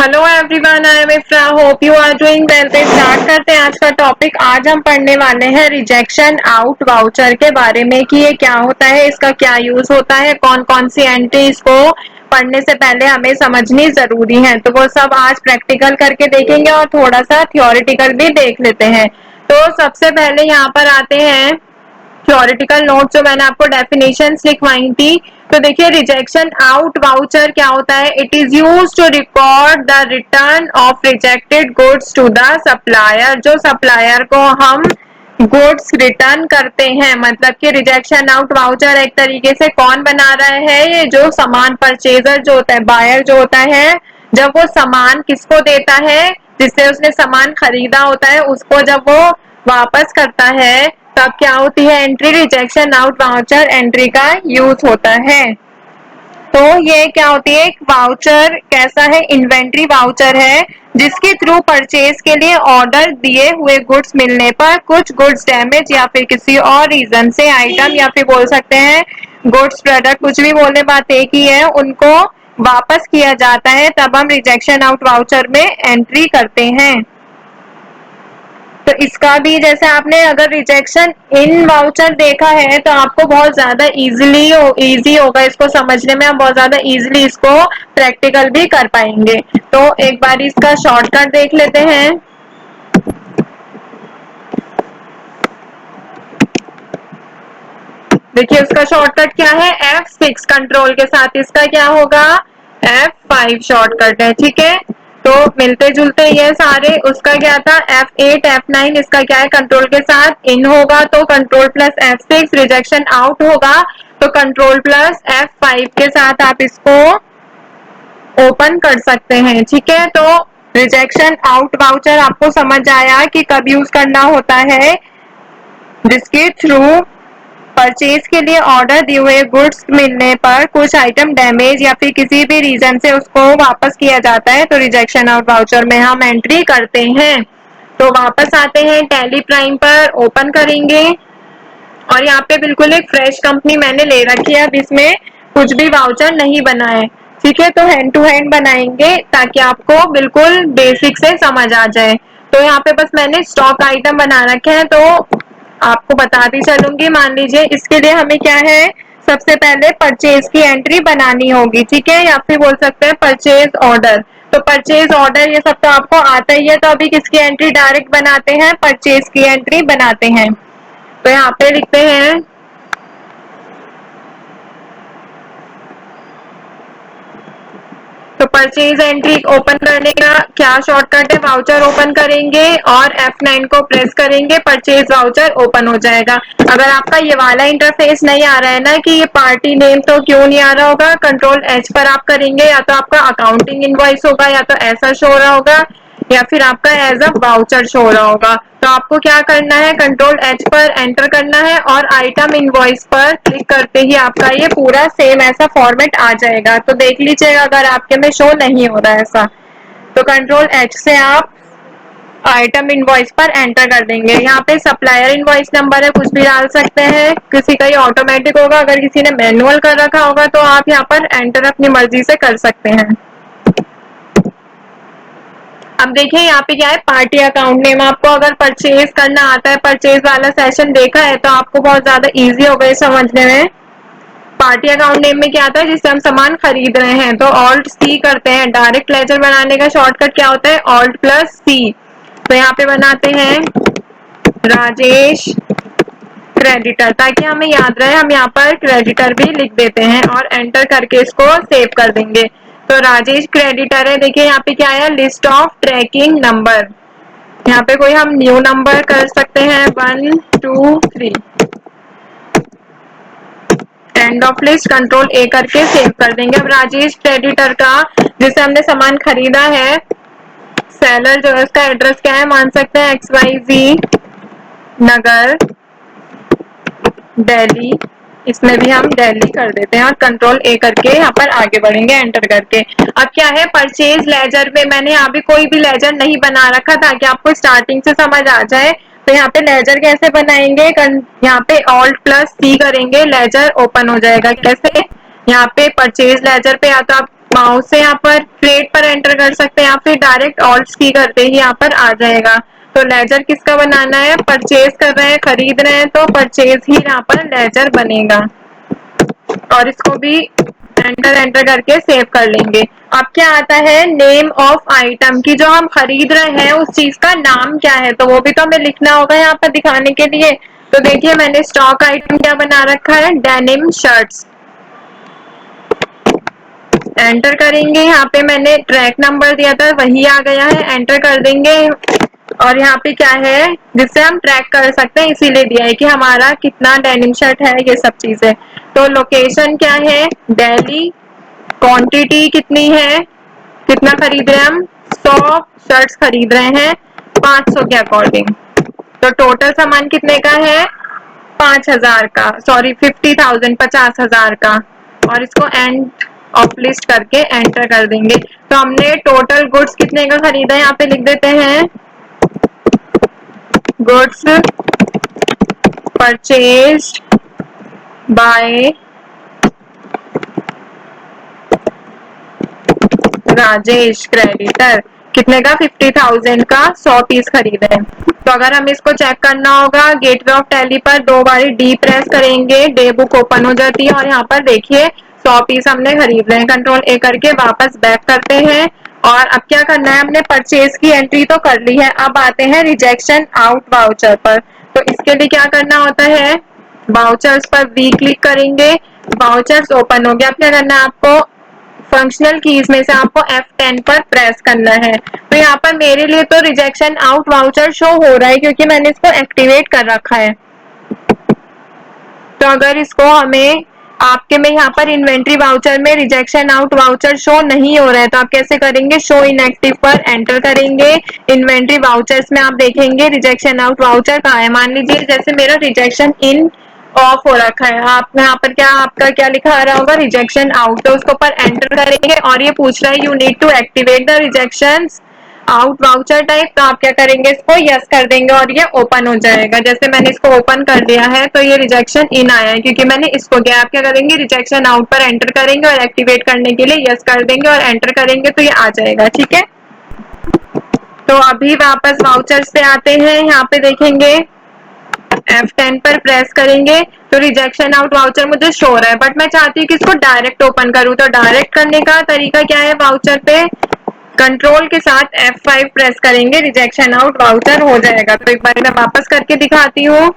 Hello everyone, I am Ifra, hope you are doing well. तो start करते हैं आज का टॉपिक। आज हम पढ़ने वाले हैं रिजेक्शन आउट वाउचर के बारे में कि ये क्या होता है, इसका क्या यूज होता है, कौन कौन सी एंट्री इसको पढ़ने से पहले हमें समझनी जरूरी है। तो वो सब आज प्रैक्टिकल करके देखेंगे और थोड़ा सा थियोरिटिकल भी देख लेते हैं। तो सबसे पहले यहाँ पर आते हैं थ्योरेटिकल नोट, जो मैंने आपको डेफिनेशंस लिखवाई थी। तो देखिए, रिजेक्शन आउट वाउचर क्या होता है। It is use to record the return of rejected goods to the supplier. जो सप्लायर को हम गुड्स रिटर्न करते हैं, मतलब कि रिजेक्शन आउट वाउचर एक तरीके से कौन बना रहा है, ये जो सामान परचेजर जो होता है, बायर जो होता है, जब वो सामान किसको देता है, जिससे उसने सामान खरीदा होता है, उसको जब वो वापस करता है तब क्या होती है entry, rejection out voucher entry का यूज होता है। तो ये क्या होती है, एक वाउचर कैसा है, इन्वेंट्री वाउचर है जिसके थ्रू परचेज के लिए ऑर्डर दिए हुए गुड्स मिलने पर कुछ गुड्स डैमेज या फिर किसी और रीजन से आइटम या फिर बोल सकते हैं गुड्स प्रोडक्ट, कुछ भी बोलने, बात एक ही है, उनको वापस किया जाता है, तब हम रिजेक्शन आउट वाउचर में एंट्री करते हैं। तो इसका भी जैसे आपने अगर रिजेक्शन इन वाउचर देखा है तो आपको बहुत ज्यादा इजी होगा इसको समझने में, हम बहुत ज्यादा इजीली इसको प्रैक्टिकल भी कर पाएंगे। तो एक बार इसका शॉर्टकट देख लेते हैं। देखिए उसका शॉर्टकट क्या है, F6 कंट्रोल के साथ इसका क्या होगा, F5 शॉर्टकट है, ठीक है। तो मिलते जुलते ये सारे, उसका क्या था F8 F9, इसका क्या है कंट्रोल के साथ इन होगा तो control plus F6, rejection out होगा तो कंट्रोल प्लस F5 के साथ आप इसको ओपन कर सकते हैं, ठीक है। तो रिजेक्शन आउट वाउचर आपको समझ आया कि कब यूज करना होता है, जिसके थ्रू परचेज के लिए ऑर्डर दिए हुए गुड्स मिलने पर कुछ आइटम डैमेज या फिर किसी भी रीजन से उसको वापस किया जाता है, तो रिजेक्शन आउट वाउचर में हम एंट्री करते हैं। तो वापस आते हैं टैली प्राइम पर, ओपन करेंगे और यहाँ पे बिल्कुल एक फ्रेश कंपनी मैंने ले रखी है, अब इसमें कुछ भी वाउचर नहीं बना है, ठीक है। तो हैंड टू हैंड बनाएंगे ताकि आपको बिल्कुल बेसिक से समझ आ जाए। तो यहाँ पे बस मैंने स्टॉक आइटम बना रखे हैं, तो आपको बताती चलूंगी। मान लीजिए इसके लिए हमें क्या है, सबसे पहले परचेज की एंट्री बनानी होगी, ठीक है, या फिर बोल सकते हैं परचेज ऑर्डर। तो परचेज ऑर्डर ये सब तो आपको आता ही है, तो अभी किसकी एंट्री डायरेक्ट बनाते हैं, परचेज की एंट्री बनाते हैं। तो यहाँ पे लिखते हैं तो परचेज एंट्री ओपन करने का क्या शॉर्टकट है, वाउचर ओपन करेंगे और F9 को प्रेस करेंगे, परचेज वाउचर ओपन हो जाएगा। अगर आपका ये वाला इंटरफेस नहीं आ रहा है ना कि ये पार्टी नेम, तो क्यों नहीं आ रहा होगा, कंट्रोल H पर आप करेंगे, या तो आपका अकाउंटिंग इनवॉइस होगा, या तो ऐसा शो हो रहा होगा, या फिर आपका एज अ वाउचर शो हो रहा होगा। तो आपको क्या करना है, कंट्रोल H पर एंटर करना है और आइटम इनवॉइस पर क्लिक करते ही आपका ये पूरा सेम ऐसा फॉर्मेट आ जाएगा। तो देख लीजिएगा अगर आपके में शो नहीं हो रहा है ऐसा, तो कंट्रोल H से आप आइटम इनवॉइस पर एंटर कर देंगे। यहाँ पे सप्लायर इनवॉइस नंबर है, कुछ भी डाल सकते हैं, किसी का ये ऑटोमेटिक होगा, अगर किसी ने मैनुअल कर रखा होगा तो आप यहाँ पर एंटर अपनी मर्जी से कर सकते हैं। अब देखिए यहाँ पे क्या है, पार्टी अकाउंट नेम। आपको अगर परचेज करना आता है, परचेज वाला सेशन देखा है, तो आपको बहुत ज्यादा इजी हो गई समझने में। पार्टी अकाउंट नेम में क्या आता है, जिससे हम सामान खरीद रहे हैं, तो ऑल्ट सी करते हैं। डायरेक्ट लेजर बनाने का शॉर्टकट क्या होता है, ऑल्ट प्लस सी। तो यहाँ पे बनाते हैं राजेश क्रेडिटर, ताकि हमें याद रहे, हम यहाँ पर क्रेडिटर भी लिख देते हैं और एंटर करके इसको सेव कर देंगे। तो राजेश क्रेडिटर है, देखिए यहाँ पे क्या है, लिस्ट ऑफ ट्रैकिंग नंबर, यहाँ पे कोई हम न्यू नंबर कर सकते हैं, 1 2 3, end of list, control A करके सेव कर देंगे। अब राजेश क्रेडिटर का, जिससे हमने सामान खरीदा है, सेलर जो है उसका एड्रेस क्या है, मान सकते हैं XYZ नगर दिल्ली, इसमें भी हम दिल्ली कर देते हैं और कंट्रोल A करके यहाँ पर आगे बढ़ेंगे एंटर करके। अब क्या है, परचेज लेजर में मैंने यहाँ भी कोई भी लेजर नहीं बना रखा ताकि आपको स्टार्टिंग से समझ आ जाए। तो यहाँ पे लेजर कैसे बनाएंगे, यहाँ पे ऑल्ट प्लस सी करेंगे, लेजर ओपन हो जाएगा। कैसे, यहाँ पे परचेज लेजर पे या तो आप माउस से यहाँ पर क्रिएट पर एंटर कर सकते हैं या फिर डायरेक्ट ऑल्ट की करते ही यहाँ पर आ जाएगा। तो लेजर किसका बनाना है, परचेज कर रहे हैं, खरीद रहे हैं, तो परचेज ही यहाँ पर लेजर बनेगा। और इसको भी एंटर करके सेव कर लेंगे। अब क्या आता है, नेम ऑफ आइटम की, जो हम खरीद रहे हैं उस चीज का नाम क्या है, तो वो भी तो हमें लिखना होगा यहाँ पर दिखाने के लिए। तो देखिए मैंने स्टॉक आइटम क्या बना रखा है, डेनिम शर्ट्स। एंटर करेंगे, यहाँ पे मैंने ट्रैक नंबर दिया था वही आ गया है, एंटर कर देंगे। और यहाँ पे क्या है, जिससे हम ट्रैक कर सकते हैं इसीलिए दिया है कि हमारा कितना डेनिम शर्ट है, ये सब चीजें। तो लोकेशन क्या है, दिल्ली। क्वांटिटी कितनी है, कितना खरीद रहे हैं हम, 100 शर्ट्स खरीद रहे हैं 500 के अकॉर्डिंग। तो टोटल सामान कितने का है, 5000 का, सॉरी 50,000, 50,000 का। और इसको एंड ऑफ लिस्ट करके एंटर कर देंगे। तो हमने टोटल गुड्स कितने का खरीदा है, यहाँ पे लिख देते हैं, goods purchased bye Rajesh, creditor. कितने का, 50,000 का 100 पीस खरीदे हैं। तो अगर हमें इसको चेक करना होगा, गेटवे ऑफ टैली पर 2 बारी डी प्रेस करेंगे, डे बुक ओपन हो जाती है और यहाँ पर देखिए 100 पीस हमने खरीद रहे हैं। कंट्रोल ए करके वापस बैक करते हैं। और अब क्या करना है, हमने परचेज की एंट्री तो कर ली है, अब आते हैं रिजेक्शन आउट वाउचर पर। तो इसके लिए क्या करना होता है, वाउचर्स पर वी क्लिक करेंगे, वाउचर्स ओपन हो गया। अब क्या करना है, आपको फंक्शनल कीज में से आपको F10 पर प्रेस करना है। तो यहाँ पर मेरे लिए तो रिजेक्शन आउट वाउचर शो हो रहा है क्योंकि मैंने इसको एक्टिवेट कर रखा है। तो अगर इसको हमें आपके में यहाँ पर इन्वेंट्री वाउचर में रिजेक्शन आउट वाउचर शो नहीं हो रहा है, तो आप कैसे करेंगे, शो इनएक्टिव पर एंटर करेंगे। इन्वेंट्री वाउचर्स में आप देखेंगे रिजेक्शन आउट वाउचर कहाँ है। मान लीजिए जैसे मेरा रिजेक्शन इन ऑफ हो रखा है, आप यहाँ पर क्या आपका क्या लिखा आ रहा होगा, रिजेक्शन आउट। तो उसके ऊपर एंटर करेंगे और ये पूछ रहा है you need to activate the rejection out voucher type. तो आप क्या करेंगे, इसको यस कर देंगे और ये ओपन हो जाएगा। जैसे मैंने इसको ओपन कर दिया है तो ये रिजेक्शन इन आया है क्योंकि मैंने इसको किया। आप क्या करेंगे, रिजेक्शन आउट पर एंटर करेंगे और एक्टिवेट करने के लिए यस कर देंगे और एंटर करेंगे तो ये आ जाएगा। ठीक है, तो अभी वापस वाउचर्स पे आते हैं, यहाँ पे देखेंगे F10 पर प्रेस करेंगे तो रिजेक्शन आउट वाउचर मुझे शो हो रहा है, बट मैं चाहती हूँ कि इसको डायरेक्ट ओपन करूँ। तो डायरेक्ट करने का तरीका क्या है, वाउचर पे कंट्रोल के साथ F5 प्रेस करेंगे, रिजेक्शन आउट वाउचर हो जाएगा। तो एक बार मैं वापस करके दिखाती हूँ।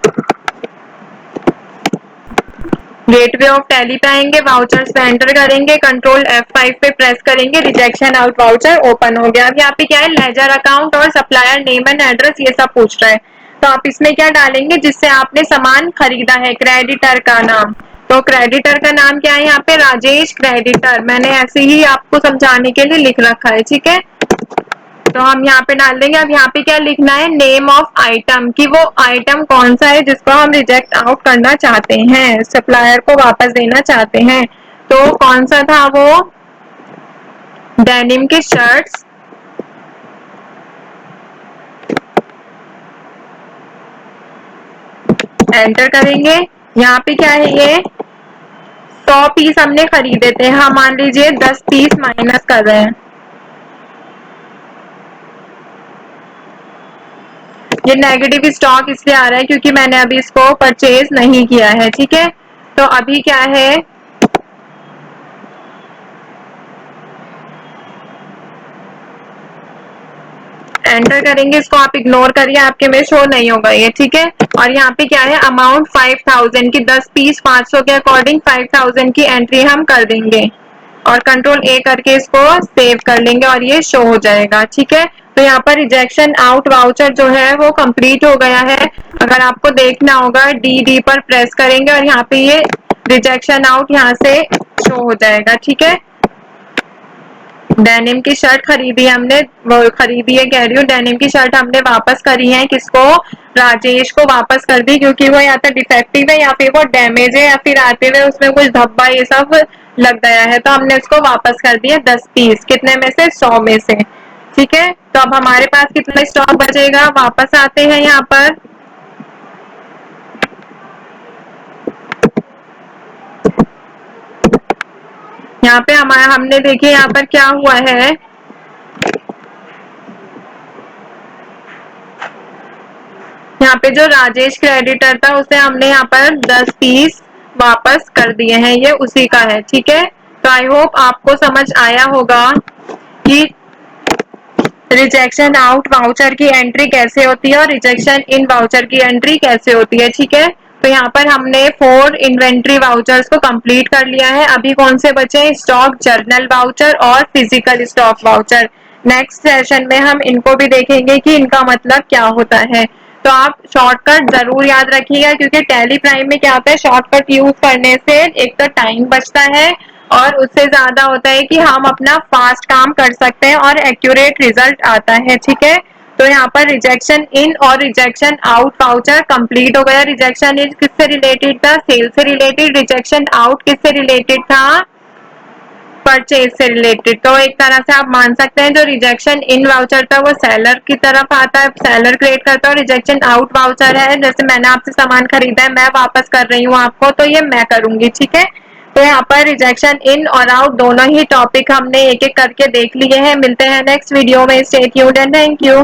गेटवे ऑफ टैली पे आएंगे, वाउचर्स पे एंटर करेंगे, कंट्रोल F5 पे प्रेस करेंगे, रिजेक्शन आउट वाउचर ओपन हो गया। अब यहाँ पे क्या है, लेजर अकाउंट और सप्लायर नेम एंड एड्रेस ये सब पूछ रहा है। तो आप इसमें क्या डालेंगे, जिससे आपने सामान खरीदा है, क्रेडिटर का नाम। तो क्रेडिटर का नाम क्या है, यहाँ पे राजेश क्रेडिटर, मैंने ऐसे ही आपको समझाने के लिए लिख रखा है। ठीक है, तो हम यहाँ पे डाल देंगे। अब यहाँ पे क्या लिखना है, नेम ऑफ आइटम, कि वो आइटम कौन सा है जिसको हम रिजेक्ट आउट करना चाहते हैं, सप्लायर को वापस देना चाहते हैं। तो कौन सा था वो, डेनिम के शर्ट्स। एंटर करेंगे, यहाँ पे क्या है, ये 100 पीस हमने खरीदे थे, हम मान लीजिए 10 पीस माइनस कर रहे हैं। ये नेगेटिव स्टॉक इसलिए आ रहा है क्योंकि मैंने अभी इसको परचेज नहीं किया है। ठीक है, तो अभी क्या है, एंटर करेंगे, इसको आप इग्नोर करिए, आपके में शो नहीं होगा ये। ठीक है, और यहाँ पे क्या है, अमाउंट 5000 की, 10 पीस 500 के अकॉर्डिंग 5000 की एंट्री हम कर देंगे और कंट्रोल ए करके इसको सेव कर लेंगे और ये शो हो जाएगा। ठीक है, तो यहाँ पर रिजेक्शन आउट वाउचर जो है वो कंप्लीट हो गया है। अगर आपको देखना होगा, डी पर प्रेस करेंगे और यहाँ पे ये रिजेक्शन आउट यहाँ से शो हो जाएगा। ठीक है, डेनिम की शर्ट खरीदी है हमने, वो खरीदी है कह रही हूँ, डेनिम की शर्ट हमने वापस करी है, किसको, राजेश को वापस कर दी क्योंकि वो या तो डिफेक्टिव है या फिर वो डैमेज है या फिर आते हुए उसमें कुछ धब्बा ये सब लग गया है। तो हमने उसको वापस कर दिया 10 पीस, कितने में से, 100 में से। ठीक है, तो अब हमारे पास कितना स्टॉक बचेगा, वापस आते हैं यहाँ पर। यहाँ पे हमारा हमने देखिए यहाँ पर क्या हुआ है, यहाँ पे जो राजेश क्रेडिटर था उसे हमने यहाँ पर 10 पीस वापस कर दिए हैं, ये उसी का है। ठीक है, तो आई होप आपको समझ आया होगा कि रिजेक्शन आउट वाउचर की एंट्री कैसे होती है और रिजेक्शन इन वाउचर की एंट्री कैसे होती है। ठीक है, तो यहाँ पर हमने 4 इन्वेंट्री वाउचर्स को कंप्लीट कर लिया है। अभी कौन से बचे हैं? स्टॉक जर्नल वाउचर और physical stock voucher. Next session में हम इनको भी देखेंगे कि इनका मतलब क्या होता है। तो आप शॉर्टकट जरूर याद रखिएगा, क्योंकि टैली प्राइम में क्या होता है, शॉर्टकट यूज करने से एक तो टाइम बचता है और उससे ज्यादा होता है कि हम अपना फास्ट काम कर सकते हैं और एक्यूरेट रिजल्ट आता है। ठीक है, तो यहाँ पर रिजेक्शन इन और रिजेक्शन आउट वाउचर कंप्लीट हो गया। रिजेक्शन इन किससे रिलेटेड था? सेल से रिलेटेड। रिजेक्शन आउट किससे रिलेटेड था? परचेज से रिलेटेड। तो एक तरह से आप मान सकते हैं जो रिजेक्शन इन वाउचर था वो सेलर की तरफ आता है, सेलर क्रिएट करता है। और रिजेक्शन आउट वाउचर है, जैसे मैंने आपसे सामान खरीदा है, मैं वापस कर रही हूँ आपको, तो ये मैं करूंगी। ठीक है, तो यहाँ पर रिजेक्शन इन और आउट दोनों ही टॉपिक हमने एक एक करके देख लिए हैं। मिलते हैं नेक्स्ट वीडियो में। Stay tuned and thank you.